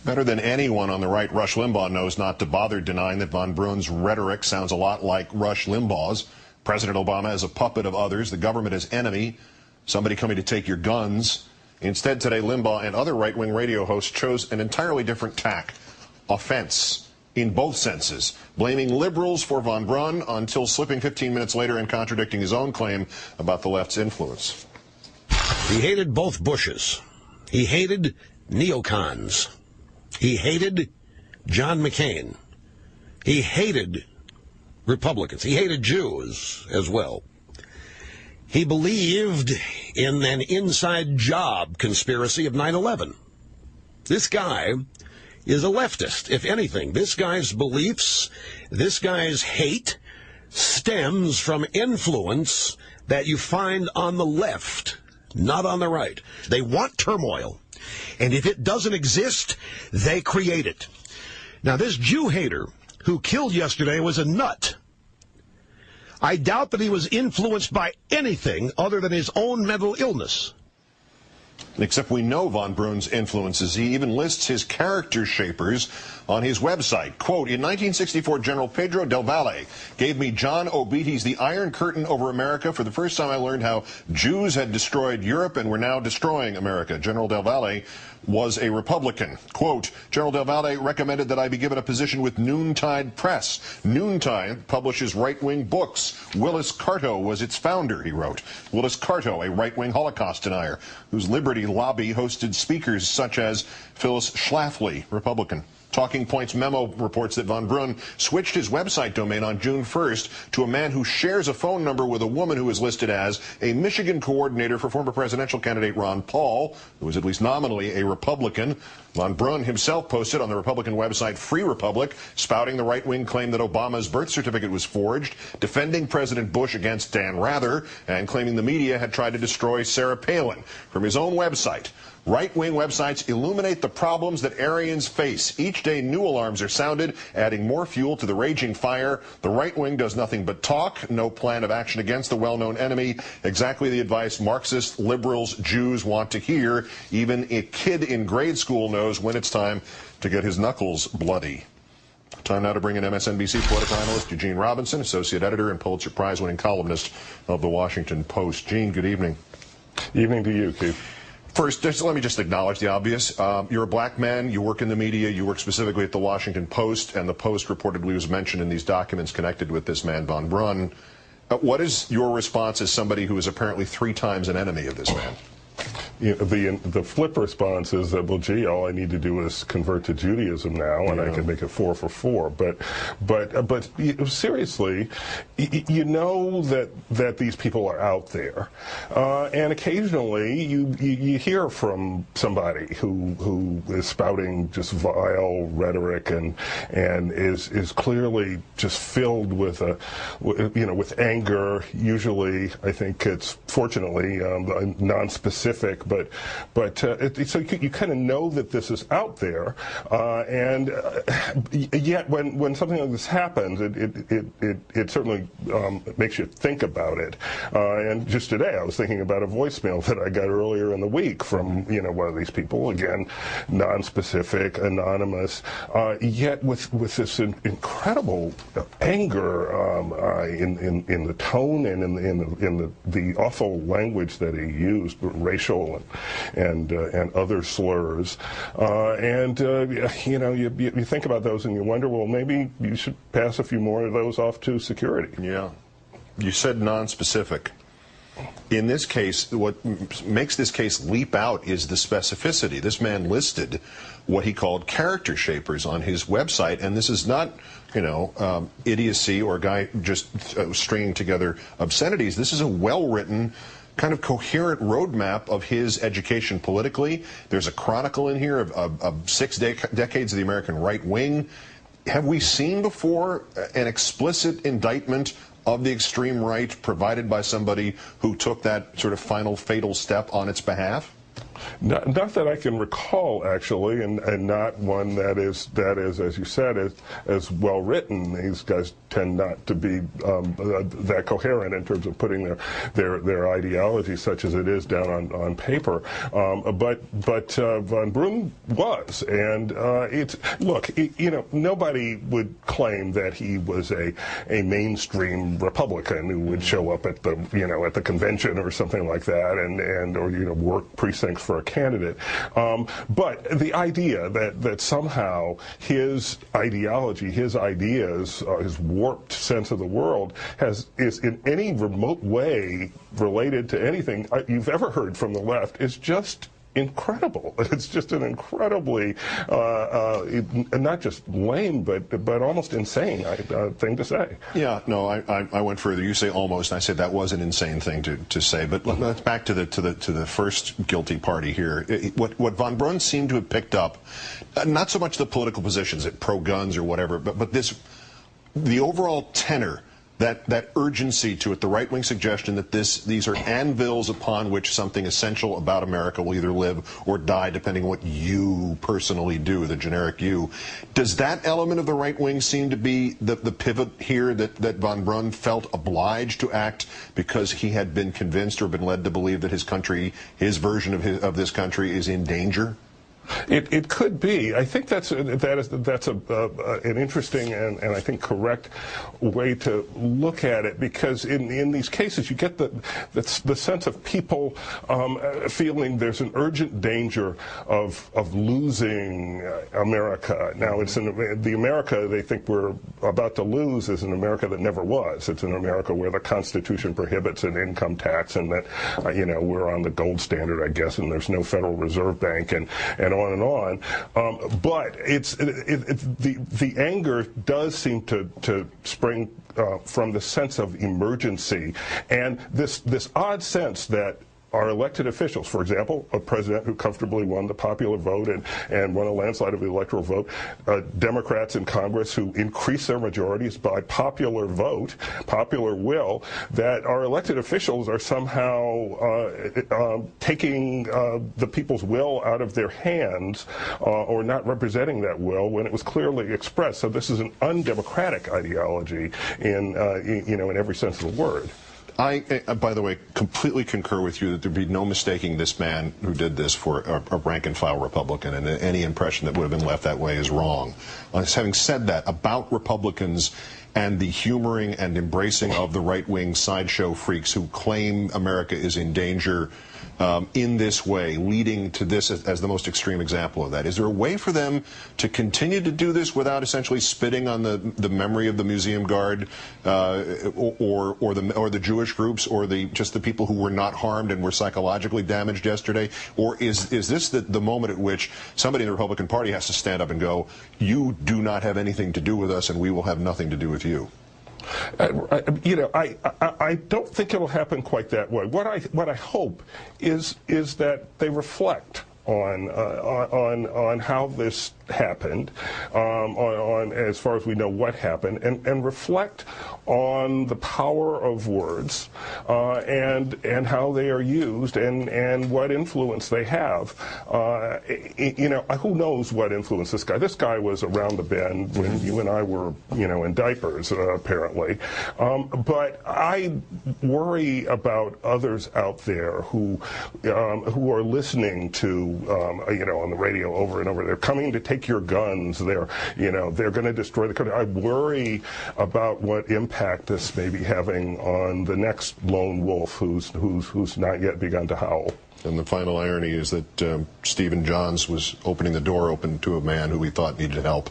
Better than anyone on the right, Rush Limbaugh knows not to bother denying that von Brunn's rhetoric sounds a lot like Rush Limbaugh's. President Obama is a puppet of others, the government is enemy, somebody coming to take your guns. Instead, today, Limbaugh and other right-wing radio hosts chose an entirely different tack: offense, in both senses, blaming liberals for von Brunn until slipping 15 minutes later and contradicting his own claim about the left's influence. He hated both Bushes. He hated neocons. He hated John McCain. He hated Republicans. He hated Jews as well. He believed in an inside job conspiracy of 9/11. This guy is a leftist, if anything. This guy's beliefs, this guy's hate stems from influence that you find on the left, not on the right. They want turmoil, and if it doesn't exist, they create it. Now, this Jew hater who killed yesterday was a nut. I doubt that he was influenced by anything other than his own mental illness. Except we know von Brunn's influences. He even lists his character shapers on his website. Quote, in 1964, General Pedro del Valle gave me John Obiete's The Iron Curtain over America. For the first time, I learned how Jews had destroyed Europe and were now destroying America. General del Valle was a Republican. Quote, General del Valle recommended that I be given a position with Noontide Press. Noontide publishes right-wing books. Willis Carto was its founder, he wrote. Willis Carto, a right-wing Holocaust denier, whose Liberty lobby hosted speakers such as Phyllis Schlafly, Republican. Talking Points memo reports that von Brunn switched his website domain on June 1st to a man who shares a phone number with a woman who is listed as a Michigan coordinator for former presidential candidate Ron Paul, who was at least nominally a Republican. Von Brunn himself posted on the Republican website Free Republic, spouting the right-wing claim that Obama's birth certificate was forged, defending President Bush against Dan Rather, and claiming the media had tried to destroy Sarah Palin. From his own website, right-wing websites illuminate the problems that Aryans face. Each day, new alarms are sounded, adding more fuel to the raging fire. The right wing does nothing but talk, no plan of action against the well-known enemy. Exactly the advice Marxists, liberals, Jews want to hear. Even a kid in grade school knows when it's time to get his knuckles bloody. Time now to bring in MSNBC political analyst Eugene Robinson, associate editor and Pulitzer Prize-winning columnist of The Washington Post. Gene, good evening. Evening to you, Keith. First, let me just acknowledge the obvious. You're a black man. You work in the media. You work specifically at the Washington Post, and the Post reportedly was mentioned in these documents connected with this man, von Brunn. What is your response as somebody who is apparently 3 times an enemy of this man? You know, the flip response is that, well, gee, all I need to do is convert to Judaism now, and I can make it 4 for 4. But seriously, you know that these people are out there, and occasionally you hear from somebody who is spouting just vile rhetoric and is clearly just filled with with anger. Usually, I think it's fortunately non-specific. So you kind of know that this is out there, and yet when something like this happens, it certainly makes you think about it. And just today, I was thinking about a voicemail that I got earlier in the week from one of these people, again, non-specific, anonymous, yet with this incredible anger in the tone and in the awful language that he used, racial and other slurs, you think about those and you wonder, well, maybe you should pass a few more of those off to security. Yeah, you said non-specific. In this case, what makes this case leap out is the specificity. This man listed what he called character shapers on his website, and this is not, idiocy or a guy just stringing together obscenities. This is a well-written, kind of coherent roadmap of his education politically. There's a chronicle in here of 6 decades of the American right wing. Have we seen before an explicit indictment of the extreme right provided by somebody who took that sort of final fatal step on its behalf? Not that I can recall, actually, and not one that is, as you said, as well written. These guys tend not to be that coherent in terms of putting their ideology, such as it is, down on paper. But von Brunn was, and nobody would claim that he was a mainstream Republican who would show up at the convention or something like that, or work precincts for a candidate. But the idea that somehow his ideology, his ideas, his warped sense of the world is in any remote way related to anything you've ever heard from the left is just incredible. It's just an incredibly, not just lame, but almost insane thing to say. Yeah, no, I went further. You say almost. I said that was an insane thing to say. But let's back to the first guilty party here. What von Brunn seemed to have picked up, not so much the political positions, pro-guns or whatever, but the overall tenor. That urgency to it, the right-wing suggestion that these are anvils upon which something essential about America will either live or die, depending on what you personally do, the generic you. Does that element of the right wing seem to be the pivot here, that von Brunn felt obliged to act because he had been convinced or been led to believe that his country, his version of this country, is in danger? It could be. I think that's an interesting and I think correct way to look at it, because in these cases you get the sense of people feeling there's an urgent danger of losing America. Now, it's the America they think we're about to lose is an America that never was. It's an America where the Constitution prohibits an income tax, and that we're on the gold standard, I guess, and there's no Federal Reserve Bank, and on and on. But the anger does seem to spring from the sense of emergency, and this odd sense that our elected officials, for example, a president who comfortably won the popular vote and won a landslide of the electoral vote, Democrats in Congress who increased their majorities by popular vote, popular will, that our elected officials are somehow taking the people's will out of their hands or not representing that will when it was clearly expressed. So this is an undemocratic ideology in every sense of the word. I, by the way, completely concur with you that there'd be no mistaking this man who did this for a rank-and-file Republican, and any impression that would have been left that way is wrong. Having said that, about Republicans and the humoring and embracing of the right-wing sideshow freaks who claim America is in danger in this way, leading to this as the most extreme example of that. Is there a way for them to continue to do this without essentially spitting on the memory of the Museum Guard or the Jewish groups, or just the people who were not harmed and were psychologically damaged yesterday? Or is this the moment at which somebody in the Republican Party has to stand up and go, you do not have anything to do with us and we will have nothing to do with you? I don't think it'll happen quite that way. What I hope is that they reflect on how this happened, on as far as we know what happened, and reflect on the power of words and how they are used and what influence they have. Who knows what influence this guy? This guy was around the bend when you and I were, in diapers, apparently. But I worry about others out there who are listening to, on the radio over and over. They're coming to take your guns. They're going to destroy the country. I worry about what impact this may be having on the next lone wolf who's not yet begun to howl. And the final irony is that Stephen Johns was opening the door open to a man who we thought needed help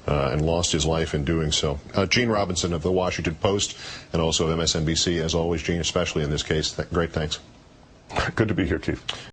and lost his life in doing so. Gene Robinson of the Washington Post and also of MSNBC, as always, Gene, especially in this case. Great thanks. Good to be here, Chief.